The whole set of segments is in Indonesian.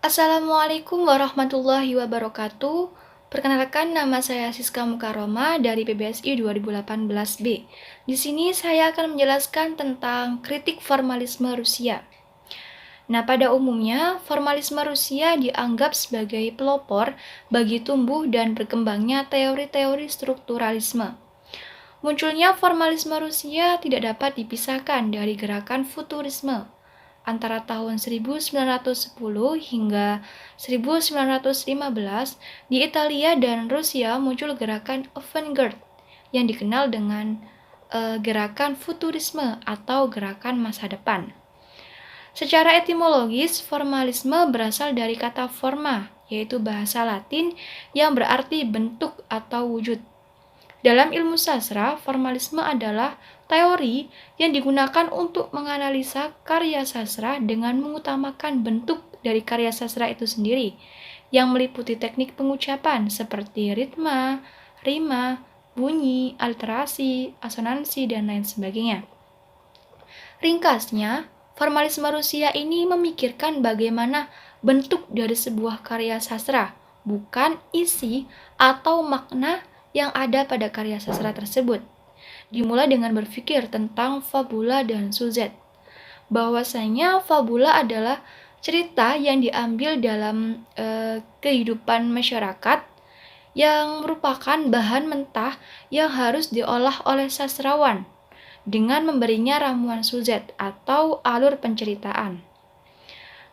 Assalamualaikum warahmatullahi wabarakatuh. Perkenalkan, nama saya Siska Mukaroma dari PBSI 2018B. Di sini saya akan menjelaskan tentang kritik formalisme Rusia. Nah, pada umumnya, formalisme Rusia dianggap sebagai pelopor bagi tumbuh dan berkembangnya teori-teori strukturalisme. Munculnya formalisme Rusia tidak dapat dipisahkan dari gerakan futurisme antara tahun 1910 hingga 1915. Di Italia dan Rusia muncul gerakan avant-garde yang dikenal dengan gerakan futurisme atau gerakan masa depan. Secara etimologis, formalisme berasal dari kata forma, yaitu bahasa Latin yang berarti bentuk atau wujud. Dalam ilmu sastra, formalisme adalah teori yang digunakan untuk menganalisa karya sastra dengan mengutamakan bentuk dari karya sastra itu sendiri, yang meliputi teknik pengucapan seperti ritma, rima, bunyi, alterasi, asonansi, dan lain sebagainya. Ringkasnya, formalisme Rusia ini memikirkan bagaimana bentuk dari sebuah karya sastra, bukan isi atau makna yang ada pada karya sastra tersebut. Dimulai dengan berpikir tentang fabula dan suzet. Bahwasanya fabula adalah cerita yang diambil dalam kehidupan masyarakat yang merupakan bahan mentah yang harus diolah oleh sastrawan dengan memberinya ramuan suzet atau alur penceritaan.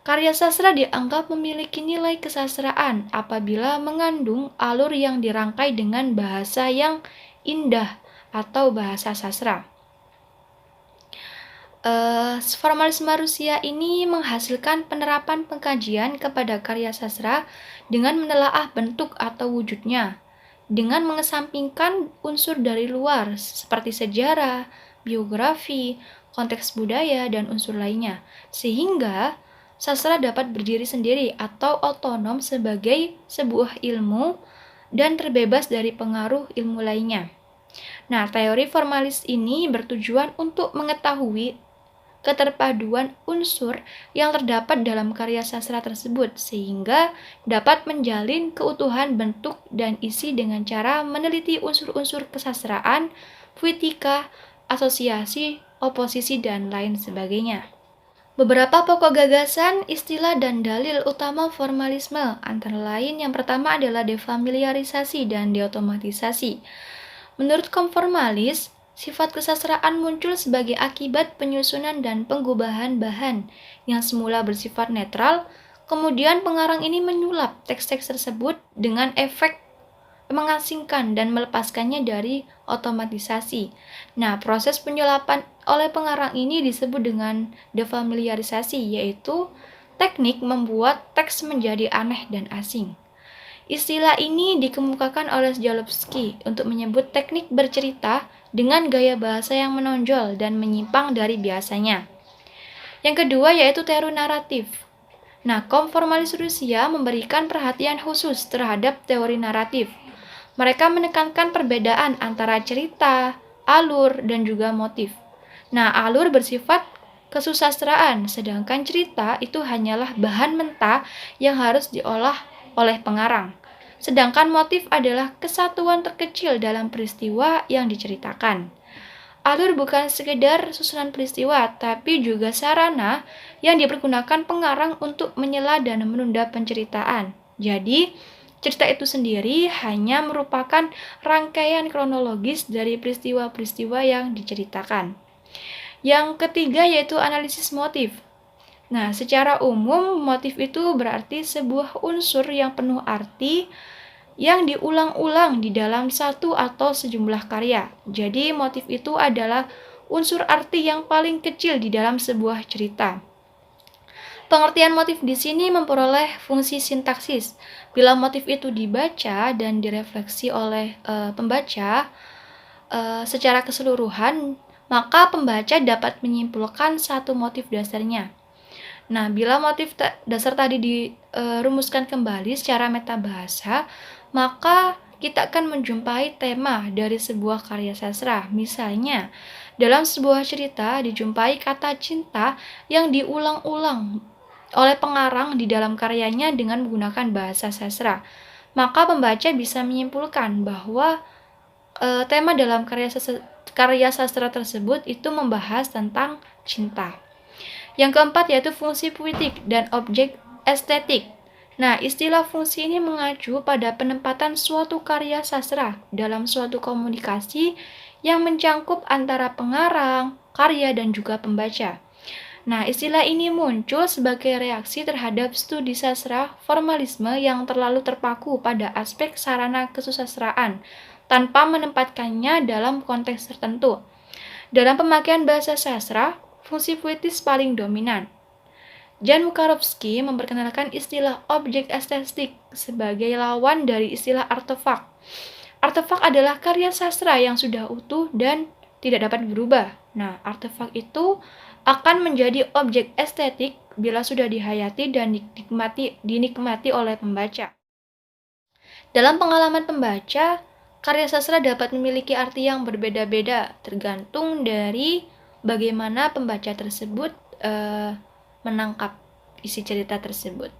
Karya sastra dianggap memiliki nilai kesastraan apabila mengandung alur yang dirangkai dengan bahasa yang indah atau bahasa sastra. Formalisme Rusia ini menghasilkan penerapan pengkajian kepada karya sastra dengan menelaah bentuk atau wujudnya, dengan mengesampingkan unsur dari luar seperti sejarah, biografi, konteks budaya, dan unsur lainnya, sehingga sastra dapat berdiri sendiri atau otonom sebagai sebuah ilmu dan terbebas dari pengaruh ilmu lainnya. Nah, teori formalis ini bertujuan untuk mengetahui keterpaduan unsur yang terdapat dalam karya sastra tersebut sehingga dapat menjalin keutuhan bentuk dan isi dengan cara meneliti unsur-unsur kesastraan, puitika, asosiasi, oposisi, dan lain sebagainya. Beberapa pokok gagasan, istilah, dan dalil utama formalisme antara lain yang pertama adalah defamiliarisasi dan deotomatisasi. Menurut konformalis, sifat kesastraan muncul sebagai akibat penyusunan dan penggubahan bahan yang semula bersifat netral, kemudian pengarang ini menyulap teks-teks tersebut dengan efek mengasingkan dan melepaskannya dari otomatisasi. Nah, proses penyulapan oleh pengarang ini disebut dengan defamiliarisasi, yaitu teknik membuat teks menjadi aneh dan asing. Istilah ini dikemukakan oleh Jalowski untuk menyebut teknik bercerita dengan gaya bahasa yang menonjol dan menyimpang dari biasanya. Yang kedua yaitu teori naratif. Nah, konformalis Rusia memberikan perhatian khusus terhadap teori naratif. Mereka menekankan perbedaan antara cerita, alur, dan juga motif. Nah, alur bersifat kesusastraan, sedangkan cerita itu hanyalah bahan mentah yang harus diolah oleh pengarang. Sedangkan motif adalah kesatuan terkecil dalam peristiwa yang diceritakan. Alur bukan sekedar susunan peristiwa, tapi juga sarana yang dipergunakan pengarang untuk menyela dan menunda penceritaan. Jadi, cerita itu sendiri hanya merupakan rangkaian kronologis dari peristiwa-peristiwa yang diceritakan. Yang ketiga yaitu analisis motif. Nah, secara umum motif itu berarti sebuah unsur yang penuh arti yang diulang-ulang di dalam satu atau sejumlah karya. Jadi, motif itu adalah unsur arti yang paling kecil di dalam sebuah cerita. Pengertian motif di sini memperoleh fungsi sintaksis. Bila motif itu dibaca dan direfleksi oleh pembaca secara keseluruhan, maka pembaca dapat menyimpulkan satu motif dasarnya. Nah, bila motif dasar tadi dirumuskan kembali secara metabahasa, maka kita akan menjumpai tema dari sebuah karya sastra. Misalnya, dalam sebuah cerita dijumpai kata cinta yang diulang-ulang oleh pengarang di dalam karyanya dengan menggunakan bahasa sastra. Maka pembaca bisa menyimpulkan bahwa tema dalam karya sastra tersebut itu membahas tentang cinta. Yang keempat yaitu fungsi puitik dan objek estetik. Nah, istilah fungsi ini mengacu pada penempatan suatu karya sastra dalam suatu komunikasi yang mencangkup antara pengarang, karya, dan juga pembaca. Nah, istilah ini muncul sebagai reaksi terhadap studi sastra formalisme yang terlalu terpaku pada aspek sarana kesusastraan tanpa menempatkannya dalam konteks tertentu. Dalam pemakaian bahasa sastra, fungsi puitis paling dominan. Jan Mukarovsky memperkenalkan istilah objek estetik sebagai lawan dari istilah artefak. Artefak adalah karya sastra yang sudah utuh dan tidak dapat berubah. Nah, artefak itu akan menjadi objek estetik bila sudah dihayati dan dinikmati oleh pembaca. Dalam pengalaman pembaca, karya sastra dapat memiliki arti yang berbeda-beda tergantung dari bagaimana pembaca tersebut menangkap isi cerita tersebut.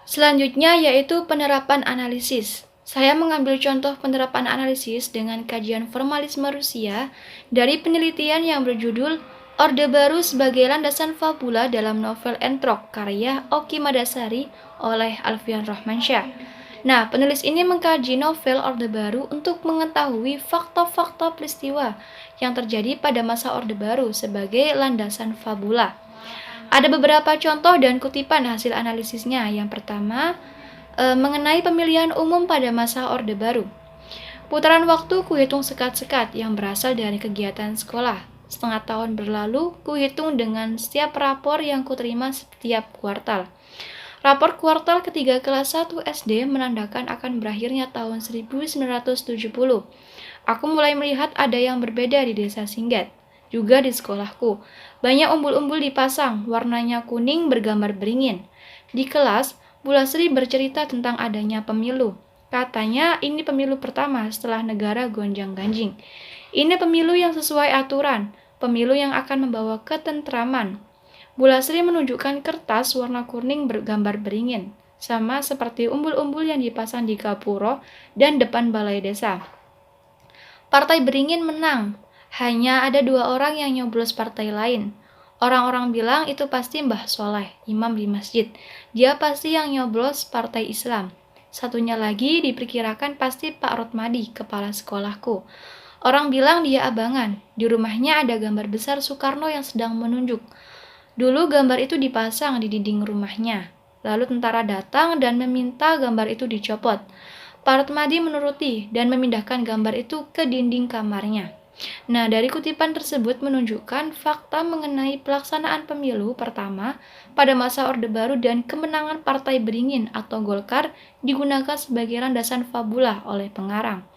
Selanjutnya yaitu penerapan analisis. Saya mengambil contoh penerapan analisis dengan kajian formalisme Rusia dari penelitian yang berjudul Orde Baru sebagai Landasan Fabula dalam novel Entrok karya Oki Madasari oleh Alfian Rohmansyah. Nah, penulis ini mengkaji novel Orde Baru untuk mengetahui fakta-fakta peristiwa yang terjadi pada masa Orde Baru sebagai landasan fabula. Ada beberapa contoh dan kutipan hasil analisisnya. Yang pertama, mengenai pemilihan umum pada masa Orde Baru. Putaran waktu kuhitung sekat-sekat yang berasal dari kegiatan sekolah. Setengah tahun berlalu, kuhitung dengan setiap rapor yang kuterima setiap kuartal. Rapor kuartal ketiga kelas 1 SD menandakan akan berakhirnya tahun 1970. Aku mulai melihat ada yang berbeda di desa Singgat, juga di sekolahku. Banyak umbul-umbul dipasang, warnanya kuning bergambar beringin. Di kelas, Bu Lasri bercerita tentang adanya pemilu. Katanya ini pemilu pertama setelah negara gonjang-ganjing. Ini pemilu yang sesuai aturan, pemilu yang akan membawa ketentraman. Bu Lasri menunjukkan kertas warna kuning bergambar beringin, sama seperti umbul-umbul yang dipasang di gapuro dan depan balai desa. Partai beringin menang, hanya ada 2 orang yang nyoblos partai lain. Orang-orang bilang itu pasti Mbah Soleh, imam di masjid. Dia pasti yang nyoblos partai Islam. Satunya lagi diperkirakan pasti Pak Rotmadi, kepala sekolahku. Orang bilang dia abangan, di rumahnya ada gambar besar Soekarno yang sedang menunjuk. Dulu gambar itu dipasang di dinding rumahnya. Lalu tentara datang dan meminta gambar itu dicopot. Pak Rotmadi menuruti dan memindahkan gambar itu ke dinding kamarnya. Nah, dari kutipan tersebut menunjukkan fakta mengenai pelaksanaan pemilu pertama pada masa Orde Baru dan kemenangan Partai Beringin atau Golkar digunakan sebagai landasan fabula oleh pengarang.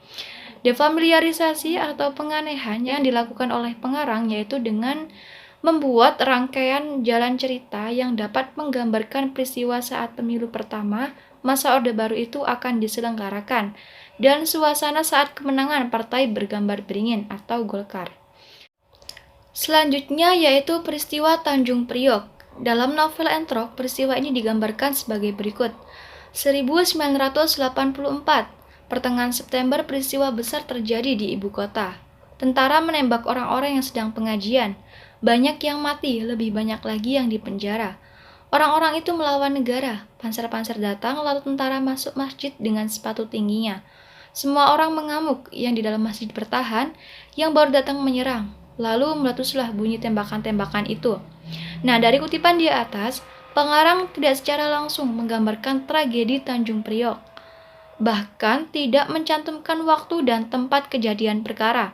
Defamiliarisasi atau penganehan yang dilakukan oleh pengarang yaitu dengan membuat rangkaian jalan cerita yang dapat menggambarkan peristiwa saat pemilu pertama masa Orde Baru itu akan diselenggarakan dan suasana saat kemenangan partai bergambar beringin atau Golkar. Selanjutnya yaitu peristiwa Tanjung Priok. Dalam novel Entrok, peristiwa ini digambarkan sebagai berikut. 1984, pertengahan September peristiwa besar terjadi di ibu kota. Tentara menembak orang-orang yang sedang pengajian. Banyak yang mati, lebih banyak lagi yang dipenjara. Orang-orang itu melawan negara. Panser-panser datang, lalu tentara masuk masjid dengan sepatu tingginya. Semua orang mengamuk, yang di dalam masjid bertahan, yang baru datang menyerang. Lalu meletuslah bunyi tembakan-tembakan itu. Nah, dari kutipan di atas, pengarang tidak secara langsung menggambarkan tragedi Tanjung Priok. Bahkan tidak mencantumkan waktu dan tempat kejadian perkara.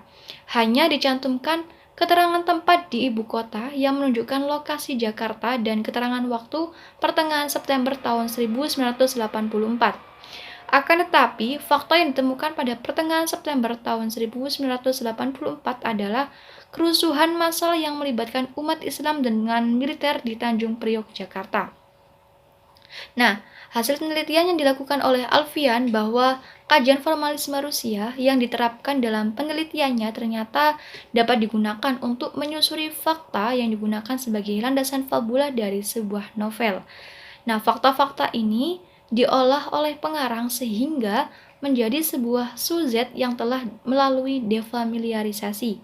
Hanya dicantumkan keterangan tempat di ibu kota yang menunjukkan lokasi Jakarta dan keterangan waktu pertengahan September tahun 1984. Akan tetapi, fakta yang ditemukan pada pertengahan September tahun 1984 adalah kerusuhan massal yang melibatkan umat Islam dengan militer di Tanjung Priok, Jakarta. Nah, hasil penelitian yang dilakukan oleh Alfian bahwa kajian formalisme Rusia yang diterapkan dalam penelitiannya ternyata dapat digunakan untuk menyusuri fakta yang digunakan sebagai landasan fabula dari sebuah novel. Nah, fakta-fakta ini diolah oleh pengarang sehingga menjadi sebuah suzet yang telah melalui defamiliarisasi.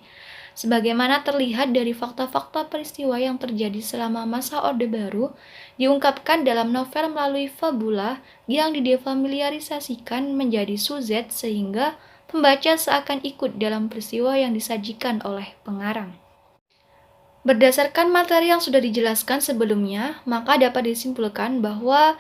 Sebagaimana terlihat dari fakta-fakta peristiwa yang terjadi selama masa Orde Baru, diungkapkan dalam novel melalui fabula yang didefamiliarisasikan menjadi suzet sehingga pembaca seakan ikut dalam peristiwa yang disajikan oleh pengarang. Berdasarkan materi yang sudah dijelaskan sebelumnya, maka dapat disimpulkan bahwa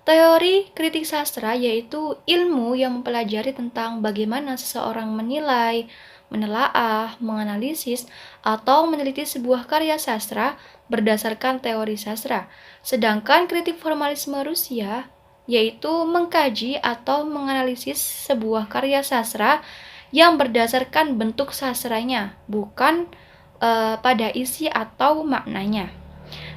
teori kritik sastra yaitu ilmu yang mempelajari tentang bagaimana seseorang menilai, menelaah, menganalisis, atau meneliti sebuah karya sastra berdasarkan teori sastra. Sedangkan kritik formalisme Rusia yaitu mengkaji atau menganalisis sebuah karya sastra yang berdasarkan bentuk sastranya, bukan pada isi atau maknanya.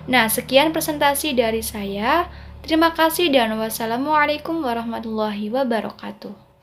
Nah, sekian presentasi dari saya. Terima kasih dan wassalamualaikum warahmatullahi wabarakatuh.